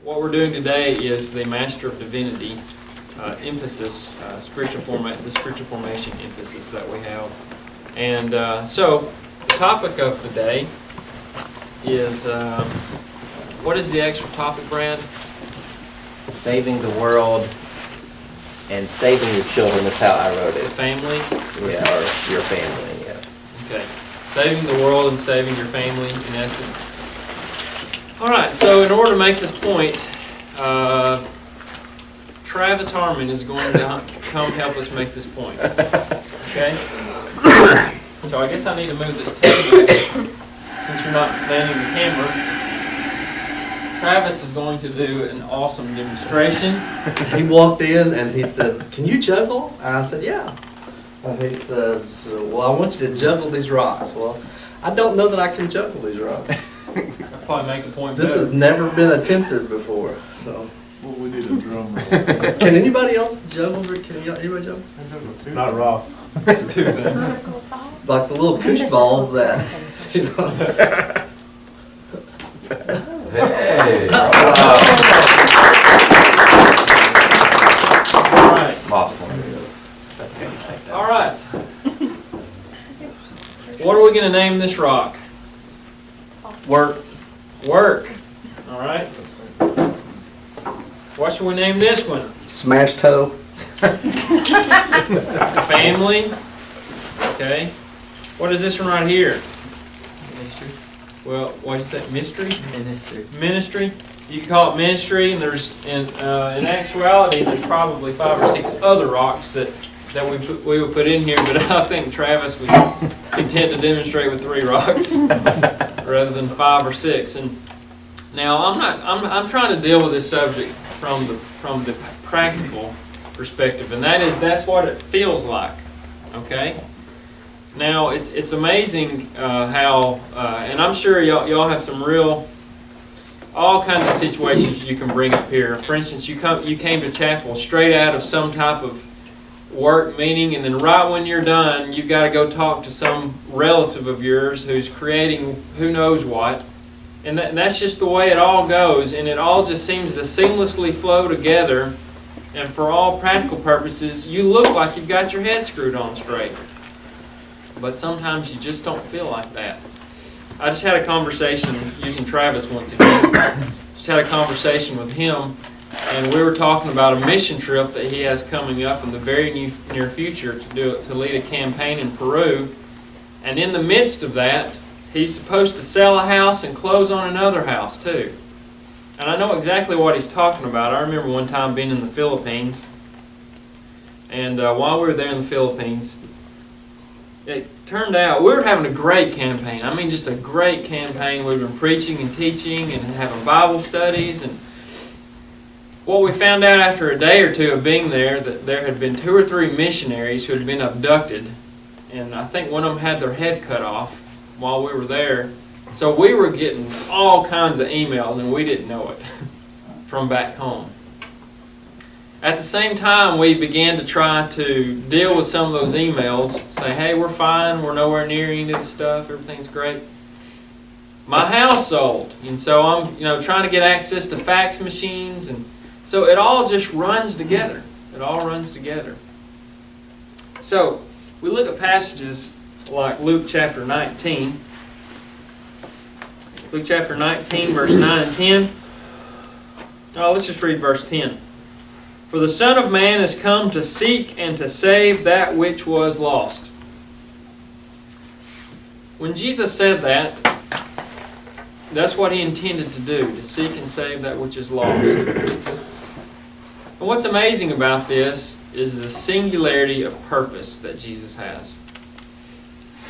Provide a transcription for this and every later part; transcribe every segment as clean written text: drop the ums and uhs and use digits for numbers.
What we're doing today is the Master of Divinity emphasis, the spiritual formation emphasis that we have. And so, the topic of the day is, what is the actual topic, Brad? Saving the world and saving your children is how I wrote it. Family? Yeah, or your family, yes. Okay. Saving the world and saving your family, in essence. All right, so in order to make this point, Travis Harmon is going to come help us make this point. Okay? So I guess I need to move this table since you're not manning the camera. Travis is going to do an awesome demonstration. He walked in and he said, "Can you juggle?" And I said, "Yeah." And he said, "Well, I want you to juggle these rocks." Well, I don't know that I can juggle these rocks. I'll probably make the point This better. has never been attempted before, so. Well, we need a drum roll. Can anybody else juggle? Can anybody juggle? Not rocks. Two things. Like the little koosh balls that, you know. Hey! All right. Possible. All right. What are we going to name this rock? Work. Work. All right. What should we name this one? Smash toe. Family. Okay. What is this one right here? Well, what do you say? Mystery? Ministry. You can call it ministry, and there's in actuality there's probably 5 or 6 other rocks that we would put in here, but I think Travis was content to demonstrate with 3 rocks rather than 5 or 6. And now I'm trying to deal with this subject from the practical perspective, and that's what it feels like. Okay. Now it's amazing how, and I'm sure y'all have some all kinds of situations you can bring up here. For instance, you came to chapel straight out of some type of work meeting, and then right when you're done, you've got to go talk to some relative of yours who's creating who knows what, and that's just the way it all goes, and it all just seems to seamlessly flow together. And for all practical purposes, you look like you've got your head screwed on straight. But sometimes you just don't feel like that. I just had a conversation, using Travis once again, just had a conversation with him, and we were talking about a mission trip that he has coming up in the very near future to lead a campaign in Peru. And in the midst of that, he's supposed to sell a house and close on another house too. And I know exactly what he's talking about. I remember one time being in the Philippines, and while we were there in the Philippines, it turned out we were having a great campaign. I mean, just a great campaign. We've been preaching and teaching and having Bible studies. And what we found out after a day or two of being there, that there had been 2 or 3 missionaries who had been abducted. And I think one of them had their head cut off while we were there. So we were getting all kinds of emails, and we didn't know it, from back home. At the same time, we began to try to deal with some of those emails, say, hey, we're fine, we're nowhere near any of the stuff, everything's great. My house sold, and so I'm trying to get access to fax machines, and so it all just runs together. It all runs together. So, we look at passages like Luke chapter 19. Luke chapter 19, verse 9 and 10. Oh, let's just read verse 10. For the Son of Man is come to seek and to save that which was lost. When Jesus said that, that's what He intended to do, to seek and save that which is lost. And what's amazing about this is the singularity of purpose that Jesus has.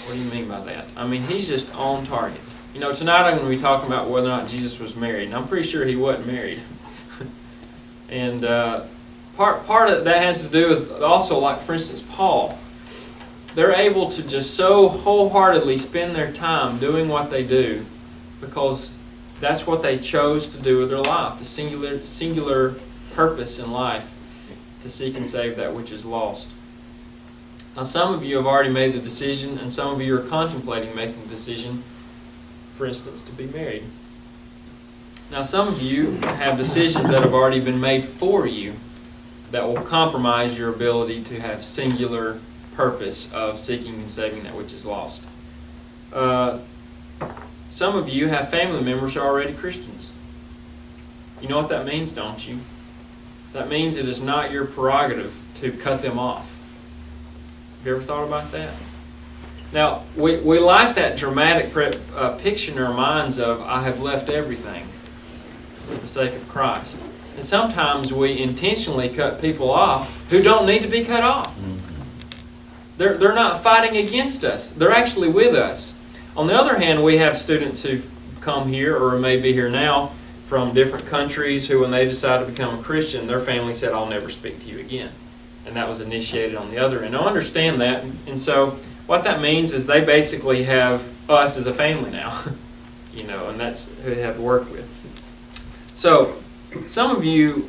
What do you mean by that? I mean, He's just on target. Tonight I'm going to be talking about whether or not Jesus was married, and I'm pretty sure He wasn't married. And part of that has to do with also, like for instance, Paul. They're able to just so wholeheartedly spend their time doing what they do because that's what they chose to do with their life, the singular purpose in life, to seek and save that which is lost. Now, some of you have already made the decision, and some of you are contemplating making the decision, for instance, to be married. Now, some of you have decisions that have already been made for you that will compromise your ability to have singular purpose of seeking and saving that which is lost. Some of you have family members who are already Christians. You know what that means, don't you? That means it is not your prerogative to cut them off. Have you ever thought about that? Now, we like that dramatic picture in our minds of, I have left everything for the sake of Christ. And sometimes we intentionally cut people off who don't need to be cut off. They're not fighting against us. They're actually with us. On the other hand, we have students who've come here or may be here now from different countries who, when they decided to become a Christian, their family said, I'll never speak to you again. And that was initiated on the other end. I understand that. And so what that means is they basically have us as a family now. And that's who they have to work with. So some of you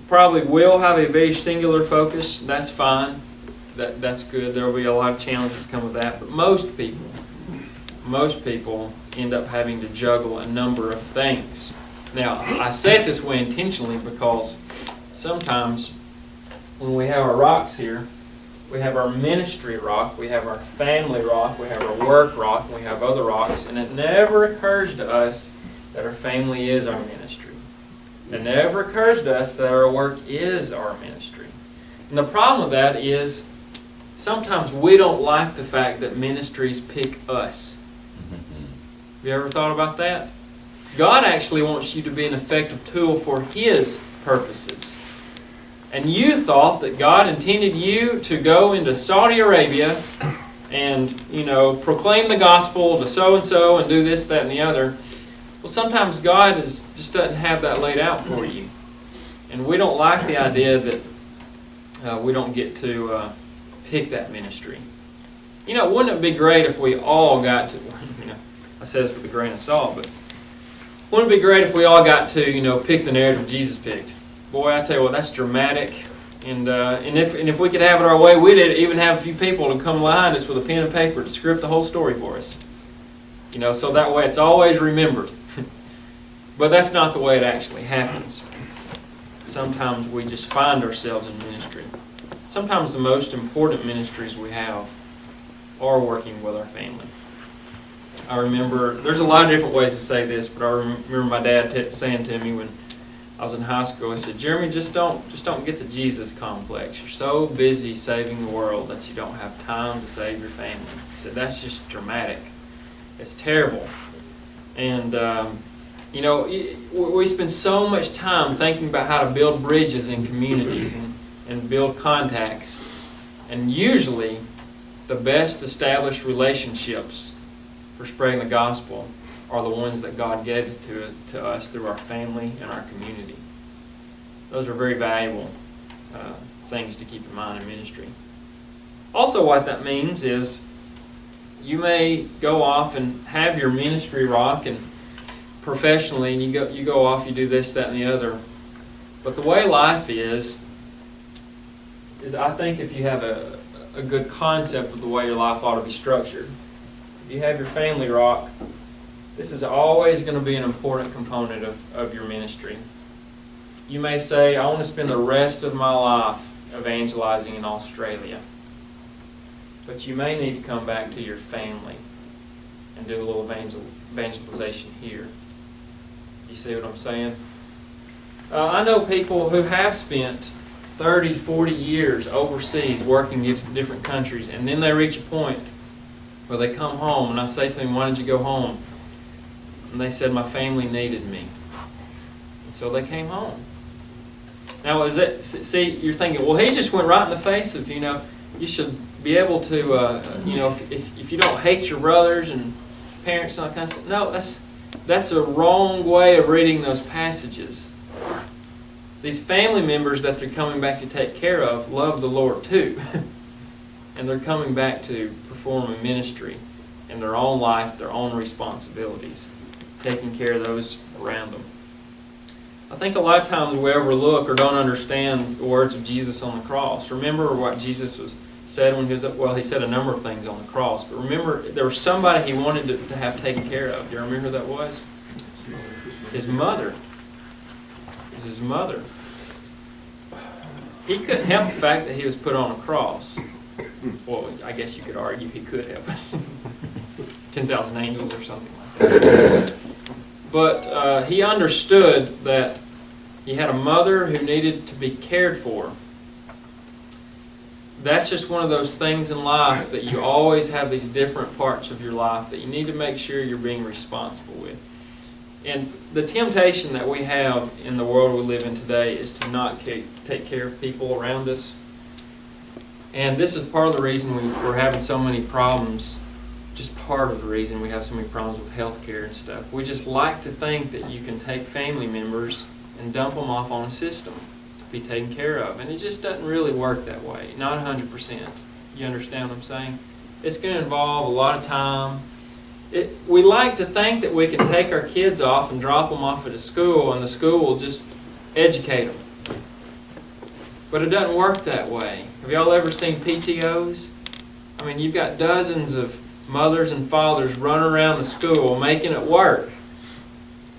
probably will have a very singular focus. That's fine. That's good. There will be a lot of challenges that come with that. But most people end up having to juggle a number of things. Now, I say it this way intentionally because sometimes when we have our rocks here, we have our ministry rock, we have our family rock, we have our work rock, and we have other rocks, and it never occurs to us that our family is our ministry. It never occurs to us that our work is our ministry. And the problem with that is sometimes we don't like the fact that ministries pick us. Have you ever thought about that? God actually wants you to be an effective tool for His purposes. And you thought that God intended you to go into Saudi Arabia and, proclaim the gospel to so-and-so and do this, that, and the other. Well, sometimes God just doesn't have that laid out for you. And we don't like the idea that we don't get to pick that ministry. Wouldn't it be great if we all got to, I say this with a grain of salt, but wouldn't it be great if we all got to, pick the narrative Jesus picked? Boy, I tell you what, that's dramatic. And if we could have it our way, we'd even have a few people to come behind us with a pen and paper to script the whole story for us. So that way it's always remembered. But that's not the way it actually happens. Sometimes we just find ourselves in ministry. Sometimes the most important ministries we have are working with our family. I remember, there's a lot of different ways to say this, but I remember my dad saying to me when I was in high school, he said, Jeremy, just don't get the Jesus complex. You're so busy saving the world that you don't have time to save your family. He said, that's just dramatic. It's terrible. And, we spend so much time thinking about how to build bridges in communities and build contacts. And usually, the best established relationships for spreading the gospel are the ones that God gave to us through our family and our community. Those are very valuable things to keep in mind in ministry. Also, what that means is you may go off and have your ministry rock and professionally, and you go off, you do this, that, and the other. But the way life is I think if you have a good concept of the way your life ought to be structured, if you have your family rock, this is always going to be an important component of your ministry. You may say, I want to spend the rest of my life evangelizing in Australia. But you may need to come back to your family and do a little evangelization here. You see what I'm saying? I know people who have spent 30, 40 years overseas working in different countries, and then they reach a point where they come home, and I say to them, why did you go home? And they said, my family needed me. And so they came home. Now, you're thinking, well, he just went right in the face of, you should be able to, if you don't hate your brothers and parents and all that kind of stuff. No, that's a wrong way of reading those passages. These family members that they're coming back to take care of love the Lord too. And they're coming back to perform a ministry in their own life, their own responsibilities, taking care of those around them. I think a lot of times we overlook or don't understand the words of Jesus on the cross. Remember what Jesus said when he was he said a number of things on the cross, but remember there was somebody he wanted to have taken care of. Do you remember who that was? his mother. It was his mother. He couldn't help the fact that he was put on a cross. Well, I guess you could argue he could have. 10,000 angels or something like that. But he understood that he had a mother who needed to be cared for. That's just one of those things in life that you always have these different parts of your life that you need to make sure you're being responsible with. And the temptation that we have in the world we live in today is to not take care of people around us. And this is part of the reason we're having so many problems, just part of the reason we have so many problems with healthcare and stuff. We just like to think that you can take family members and dump them off on a system to be taken care of. And it just doesn't really work that way, not 100%. You understand what I'm saying? It's going to involve a lot of time. We like to think that we can take our kids off and drop them off at a school and the school will just educate them. But it doesn't work that way. Have y'all ever seen PTOs? I mean, you've got dozens of mothers and fathers running around the school making it work,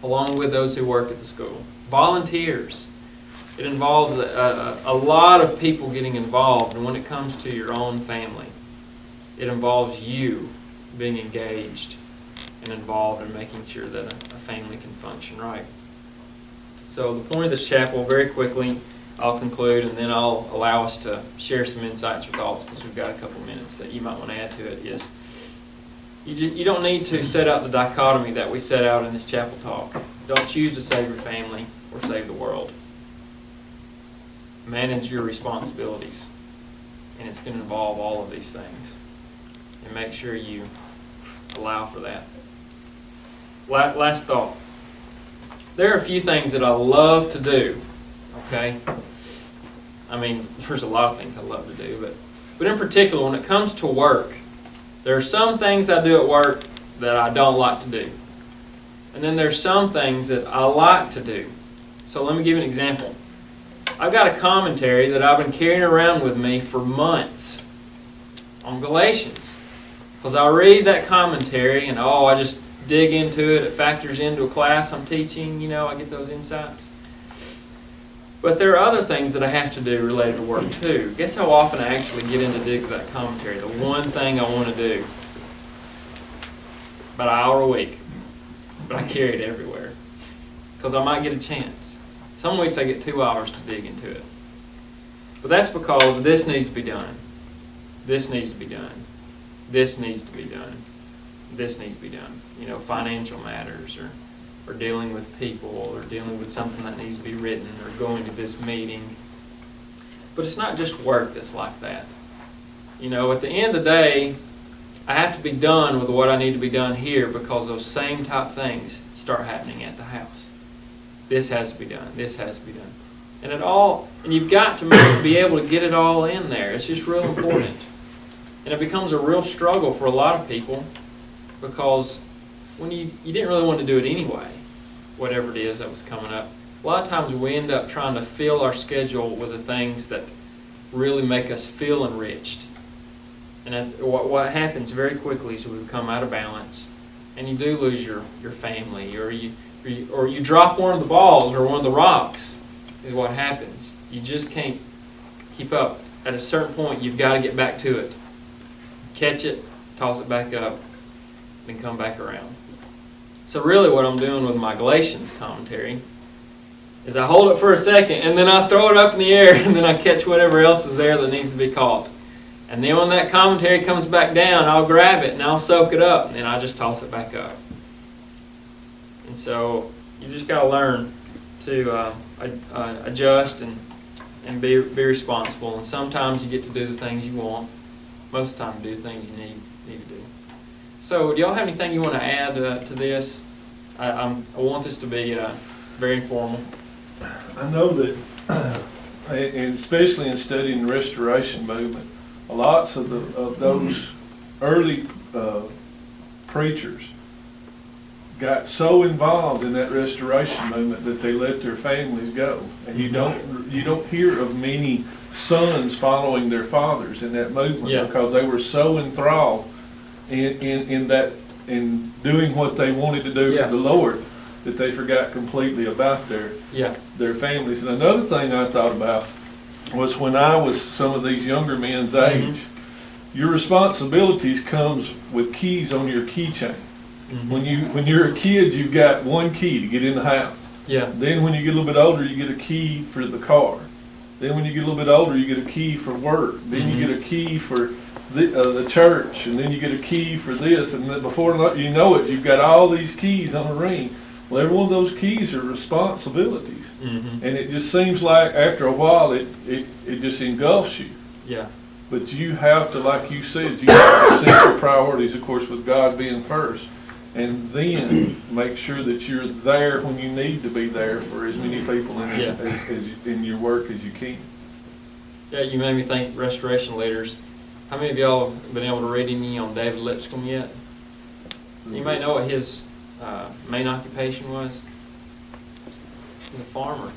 along with those who work at the school. Volunteers. It involves a lot of people getting involved, and when it comes to your own family, it involves you being engaged and involved in making sure that a family can function right. So the point of this chapel, very quickly, I'll conclude, and then I'll allow us to share some insights or thoughts because we've got a couple minutes that you might want to add to it, is you don't need to set out the dichotomy that we set out in this chapel talk. Don't choose to save your family or save the world. Manage your responsibilities, and it's going to involve all of these things. And make sure you allow for that. Last thought. There are a few things that I love to do, okay? I mean, there's a lot of things I love to do, but in particular, when it comes to work, there are some things I do at work that I don't like to do. And then there's some things that I like to do. So let me give you an example. I've got a commentary that I've been carrying around with me for months on Galatians. Because I read that commentary and I just dig into it. It factors into a class I'm teaching. I get those insights. But there are other things that I have to do related to work too. Guess how often I actually get into dig that commentary? The one thing I want to do. About an hour a week. But I carry it everywhere. Because I might get a chance. Some weeks I get 2 hours to dig into it. But that's because this needs to be done. This needs to be done. This needs to be done. This needs to be done. Financial matters or dealing with people or dealing with something that needs to be written or going to this meeting. But it's not just work that's like that. At the end of the day, I have to be done with what I need to be done here because those same type things start happening at the house. This has to be done. This has to be done. And you've got to be able to get it all in there. It's just real important. And it becomes a real struggle for a lot of people because when you didn't really want to do it anyway, whatever it is that was coming up. A lot of times we end up trying to fill our schedule with the things that really make us feel enriched. And what happens very quickly is we become out of balance and you do lose your family or you drop one of the balls or one of the rocks is what happens. You just can't keep up. At a certain point, you've got to get back to it. Catch it, toss it back up, then come back around. So really what I'm doing with my Galatians commentary is I hold it for a second and then I throw it up in the air and then I catch whatever else is there that needs to be caught. And then when that commentary comes back down, I'll grab it and I'll soak it up and then I just toss it back up. And so you just got to learn to adjust and be responsible. And sometimes you get to do the things you want. Most of the time, do things you need to do. So, do y'all have anything you want to add to this? I want this to be very informal. I know that, and especially in studying the Restoration movement, lots of those early preachers got so involved in that Restoration movement that they let their families go. And you don't hear of many sons following their fathers in that movement because they were so enthralled in doing what they wanted to do for the Lord that they forgot completely about Yeah. their families. And another thing I thought about was when I was some of these younger men's age, your responsibilities comes with keys on your keychain. When you're a kid, you've got one key to get in the house. Yeah. Then when you get a little bit older, you get a key for the car. Then when you get a little bit older, you get a key for work. Then you get a key for the church, and then you get a key for this. And then before you know it, you've got all these keys on a ring. Well, every one of those keys are responsibilities. And it just seems like after a while, it just engulfs you. Yeah. But you have to, like you said, you have to set your priorities, of course, with God being first. And then make sure that you're there when you need to be there for as many people in your work as you can. Yeah, you made me think restoration leaders. How many of y'all have been able to read any on David Lipscomb yet? You may know what his main occupation was. He's a farmer.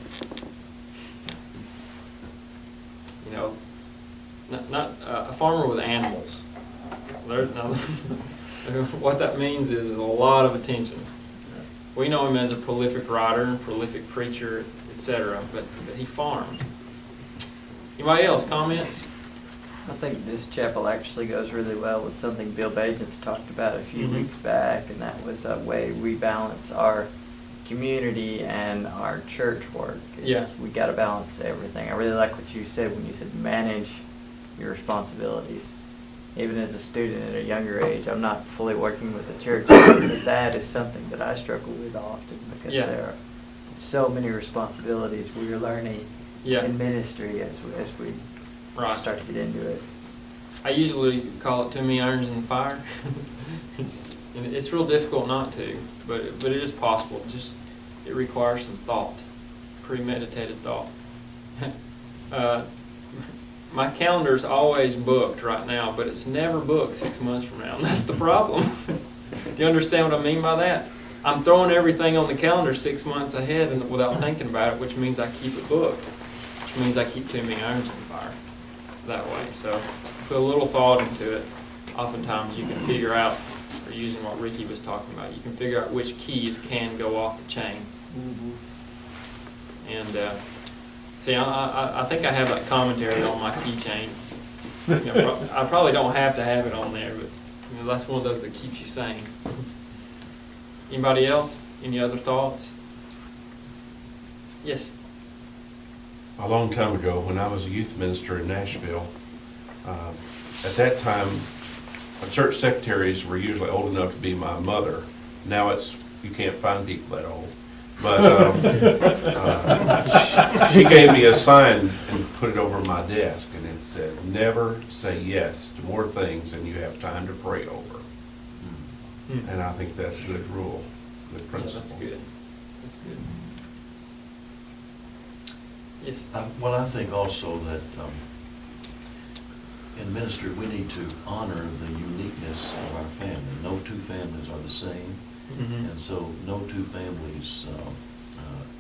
You know, not a farmer with animals. What that means is a lot of attention. We know him as a prolific writer, prolific preacher, etc., but he farmed. Anybody else, comments? I think this chapel actually goes really well with something Bill Bagents talked about a few weeks back, and that was a way we balance our community and our church work. We got to balance everything. I really like what you said when you said manage your responsibilities. Even as a student at a younger age, I'm not fully working with the church, but that is something that I struggle with often because there are so many responsibilities we are learning in ministry as we start to get into it. I usually call it too many irons in the fire. And it's real difficult not to, but it is possible. It requires some thought, premeditated thought. My calendar's always booked right now, but it's never booked 6 months from now, and that's the problem. Do you understand what I mean by that? I'm throwing everything on the calendar 6 months ahead and without thinking about it, which means I keep it booked, which means I keep too many irons in the fire that way. So put a little thought into it. Oftentimes you can figure out, or using what Ricky was talking about, you can figure out which keys can go off the chain. And see, I think I have that commentary on my keychain. You know, I probably don't have to have it on there, but you know, that's one of those that keeps you sane. Anybody else? Any other thoughts? Yes. A long time ago, when I was a youth minister in Nashville, at that time, church secretaries were usually old enough to be my mother. Now you can't find people that old. But she gave me a sign and put it over my desk, and it said, "Never say yes to more things than you have time to pray over." And I think that's a good rule, good principle. That's good. That's good. Yes. Well, I think also that in ministry we need to honor the uniqueness of our family. No two families are the same. And so no two families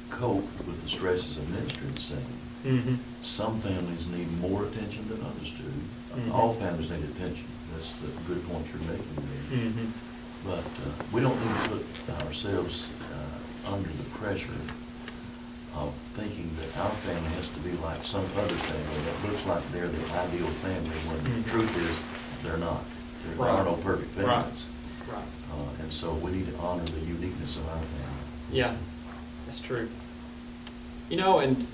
cope with the stresses of ministry the same. Some families need more attention than others do. All families need attention. That's the good point you're making there. But we don't need to put ourselves under the pressure of thinking that our family has to be like some other family that looks like they're the ideal family, when the truth is they're not. There are no perfect families. Right. And so we need to honor the uniqueness of our family. Yeah, that's true. You know, and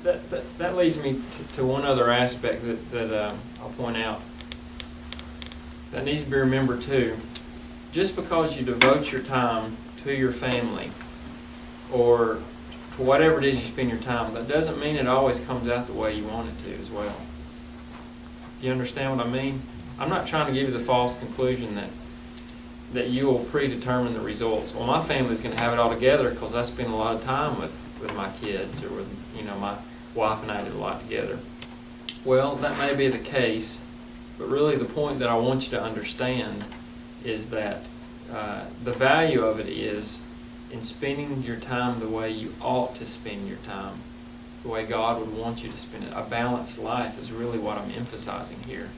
that leads me to one other aspect that I'll point out that needs to be remembered too. Just because you devote your time to your family or to whatever it is you spend your time, that doesn't mean it always comes out the way you want it to as well. Do you understand what I mean? I'm not trying to give you the false conclusion that you will predetermine the results. Well, my family's going to have it all together because I spend a lot of time with my kids, or with, you know, my wife and I did a lot together. Well, that may be the case, but really the point that I want you to understand is that the value of it is in spending your time the way you ought to spend your time, the way God would want you to spend it. A balanced life is really what I'm emphasizing here.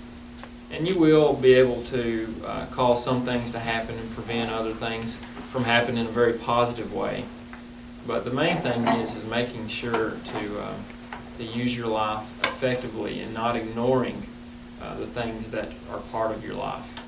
And you will be able to cause some things to happen and prevent other things from happening in a very positive way. But the main thing is making sure to use your life effectively and not ignoring the things that are part of your life.